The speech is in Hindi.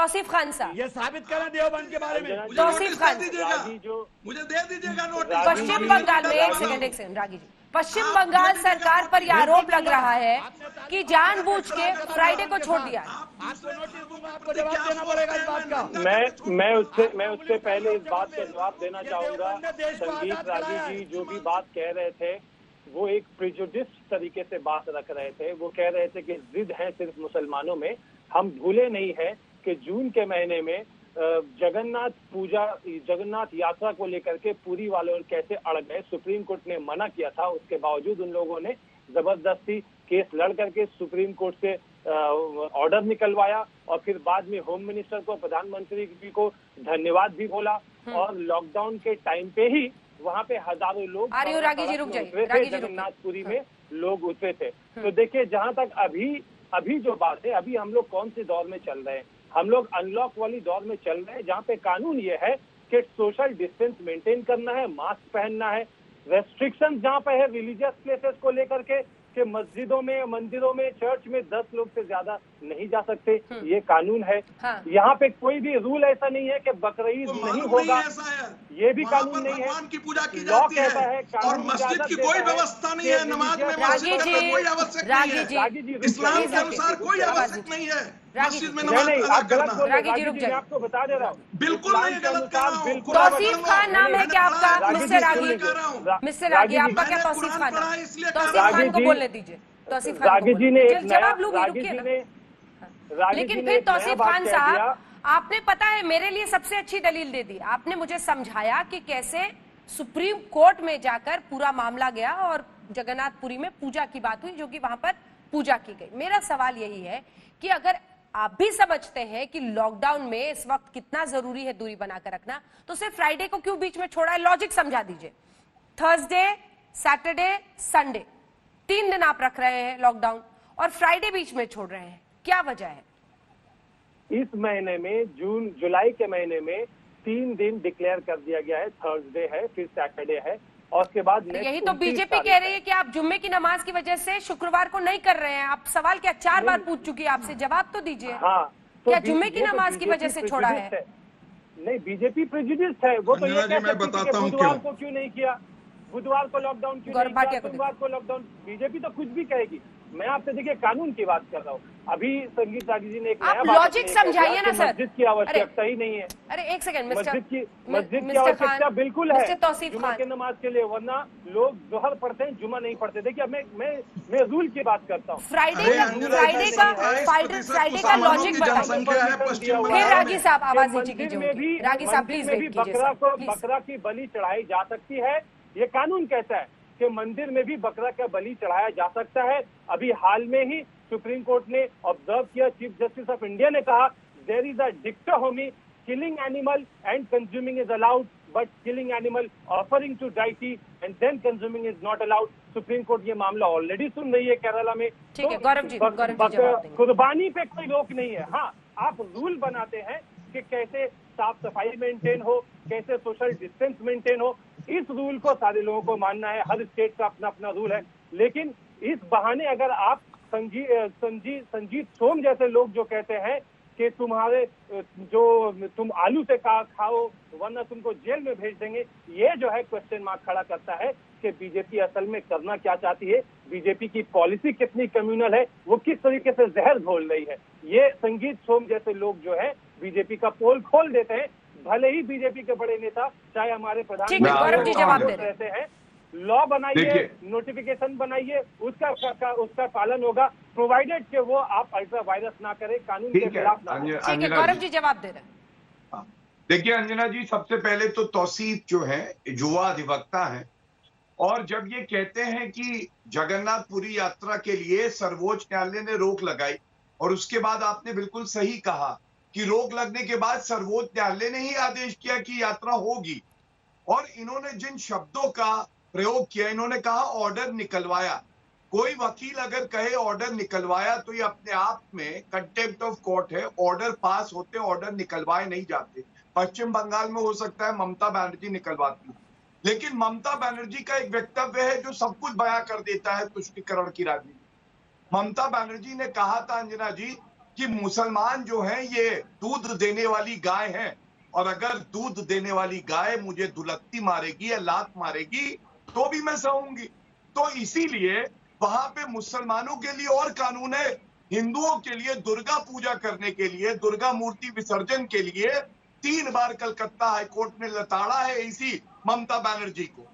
तौसीफ खान साहब, ये साबित करें देवबंद के बारे में। तौसीफ खान, मुझे दे दीजिएगा नोटिस। पश्चिम बंगाल में एक सेकंड रागी जी, पश्चिम बंगाल सरकार पर यह आरोप लग रहा है कि जानबूझ के फ्राइडे को छोड़ दिया। आपको नोटिस दूंगा, आपको जवाब देना पड़ेगा इस बात का। मैं उससे पहले इस बात का जवाब देना चाहूंगा। संगीत रागी जी जो भी बात कह रहे थे वो एक प्रिजुडिस तरीके से बात रख रहे थे। वो कह रहे थे कि जिद है सिर्फ मुसलमानों में। हम भूले नहीं है कि जून के महीने में जगन्नाथ यात्रा को लेकर के पुरी वालों कैसे अड़ गए। सुप्रीम कोर्ट ने मना किया था, उसके बावजूद उन लोगों ने जबरदस्ती केस लड़ करके सुप्रीम कोर्ट से ऑर्डर निकलवाया और फिर बाद में होम मिनिस्टर को, प्रधानमंत्री जी को धन्यवाद भी बोला। और लॉकडाउन के टाइम पे ही वहाँ पे हजारों लोग जगन्नाथपुरी में लोग उतरे थे। तो देखिए, जहाँ तक अभी जो बात है, अभी हम लोग कौन से दौर में चल रहे हैं? हम लोग अनलॉक वाली दौर में चल रहे हैं, जहाँ पे कानून ये है कि सोशल डिस्टेंस मेंटेन करना है, मास्क पहनना है। रेस्ट्रिक्शन जहाँ पे है रिलीजियस प्लेसेस को लेकर के कि मस्जिदों में, मंदिरों में, चर्च में 10 लोग से ज्यादा नहीं जा सकते, ये कानून है। हाँ। यहाँ पे कोई भी रूल ऐसा नहीं है कि बकरीद नहीं होगा, ये भी कानून नहीं है। भगवान की पूजा की लॉ जाती कहता है और मस्जिद की कोई व्यवस्था नहीं है। नमाज में मस्जिद का कोई आवश्यक नहीं है। इस्लाम के अनुसार कोई आवश्यक नहीं है मस्जिद में नमाज अदा करना। रागी जी रुक जाइए, आपको बता दे रहा हूँ, बिल्कुल नहीं गलत कह रहा हूँ। तौसीफ खान नाम है क्या आपका? मिस्टर रागी, मिस्टर रागी आपका क्या तौसीफ खान? तौसीफ खान को बोलने दीजिए। तौसीफ खान रागी जी ने जवाब लूंगी, रुकिए ना। लेकिन फिर तौसीफ खान साहब, आपने पता है मेरे लिए सबसे अच्छी दलील दे दी। आपने मुझे समझाया कि कैसे सुप्रीम कोर्ट में जाकर पूरा मामला गया और जगन्नाथपुरी में पूजा की बात हुई, जो कि वहां पर पूजा की गई। मेरा सवाल यही है कि अगर आप भी समझते हैं कि लॉकडाउन में इस वक्त कितना जरूरी है दूरी बनाकर रखना, तो सिर्फ फ्राइडे को क्यों बीच में छोड़ा है? लॉजिक समझा दीजिए। थर्सडे, सैटरडे, संडे 3 दिन आप रख रहे हैं लॉकडाउन और फ्राइडे बीच में छोड़ रहे हैं, क्या वजह है? इस महीने में, जुलाई के महीने में 3 दिन डिक्लेयर कर दिया गया है। थर्सडे है, फिर सैटरडे है और उसके बाद यही तो बीजेपी कह रही है कि आप जुम्मे की नमाज की वजह से शुक्रवार को नहीं कर रहे हैं। आप सवाल क्या 4 बार पूछ चुकी है आपसे, जवाब तो दीजिए। हाँ, तो क्या जुम्मे की नमाज की वजह से छोड़ा है? नहीं, बीजेपी प्रेजुडिस है। वो तो ये मैं बताता हूँ बुधवार को क्यों नहीं किया, बुधवार को लॉकडाउन क्यों नहीं किया, सोमवार को लॉकडाउन। बीजेपी तो कुछ भी कहेगी। मैं आपसे देखिए कानून की बात कर रहा हूँ। अभी संगीत रागी जी ने एक नया लॉजिक समझाइए ना सर। मस्जिद की आवश्यकता ही नहीं है। अरे एक सेकंड, मस्जिद की आवश्यकता बिल्कुल है जुमा की नमाज के लिए, वरना लोग जोहर पढ़ते हैं, जुमा नहीं पढ़ते। देखिए, अब मैं रूल की बात करता हूँ। फ्राइडे का लॉजिक बताइए। फिर रागी साहब आवाज नीचे कीजिए। रागी साहब प्लीज बकरा की बलि चढ़ाई जा सकती है, ये कानून कहता है कि मंदिर में भी बकरा का बलि चढ़ाया जा सकता है। अभी हाल में ही सुप्रीम कोर्ट ने ऑब्जर्व किया, चीफ जस्टिस ऑफ इंडिया ने कहा there is a dichotomy, killing animal and consuming is allowed but killing animal offering to deity and then consuming is not allowed. Supreme court ये मामला ऑलरेडी सुन रही है केरला में। ठीक है, गौरव जी कुर्बानी पे कोई रोक नहीं है। हाँ, आप रूल बनाते हैं कि कैसे साफ सफाई मेंटेन हो, कैसे सोशल डिस्टेंस मेंटेन हो। इस रूल को सारे लोगों को मानना है, हर स्टेट का अपना अपना रूल है। लेकिन इस बहाने अगर आप संजीत सोम जैसे लोग जो कहते हैं कि तुम आलू से खाओ वरना तुमको जेल में भेज देंगे, ये जो है क्वेश्चन मार्क खड़ा करता है कि बीजेपी असल में करना क्या चाहती है, बीजेपी की पॉलिसी कितनी कम्युनल है, वो किस तरीके से जहर घोल रही है। ये संगीत सोम जैसे लोग जो है बीजेपी का पोल खोल देते हैं। भले ही बीजेपी के बड़े नेता, चाहे हमारे प्रधानमंत्री रहते हैं, लॉ बनाइए, नोटिफिकेशन बनाइए, उसका पालन होगा, प्रोवाइडेड कि वो आप अल्ट्रा वायरस ना करें, कानून के खिलाफ ना। ठीक है, गौरव जी जवाब दे रहे हैं। देखिए अंजना जी, सबसे पहले तो तौसीफ जो है युवा अधिवक्ता है और जब ये कहते हैं कि जगन्नाथपुरी यात्रा के लिए सर्वोच्च न्यायालय ने रोक लगाई और उसके बाद आपने बिल्कुल सही कहा कि रोक लगने के बाद सर्वोच्च न्यायालय ने ही आदेश किया कि यात्रा होगी। और इन्होंने जिन शब्दों का प्रयोग किया, इन्होंने कहा ऑर्डर निकलवाया। कोई वकील अगर कहे ऑर्डर निकलवाया तो ये अपने आप में कंटेम्प्ट ऑफ कोर्ट है। ऑर्डर पास होते, ऑर्डर निकलवाए नहीं जाते। पश्चिम बंगाल में हो सकता है ममता बनर्जी निकलवाती, लेकिन ममता बनर्जी का एक वक्तव्य है जो सब कुछ बयां कर देता है तुष्टीकरण की राजनीति। ममता बनर्जी ने कहा था अंजना जी कि मुसलमान जो हैं ये दूध देने वाली गाय हैं, और अगर दूध देने वाली गाय मुझे दुलत्ती मारेगी या लात मारेगी तो भी मैं सहूंगी। तो इसीलिए वहां पे मुसलमानों के लिए और कानून है, हिंदुओं के लिए दुर्गा पूजा करने के लिए, दुर्गा मूर्ति विसर्जन के लिए 3 बार कलकत्ता हाईकोर्ट ने लताड़ा है इसी ममता बनर्जी को।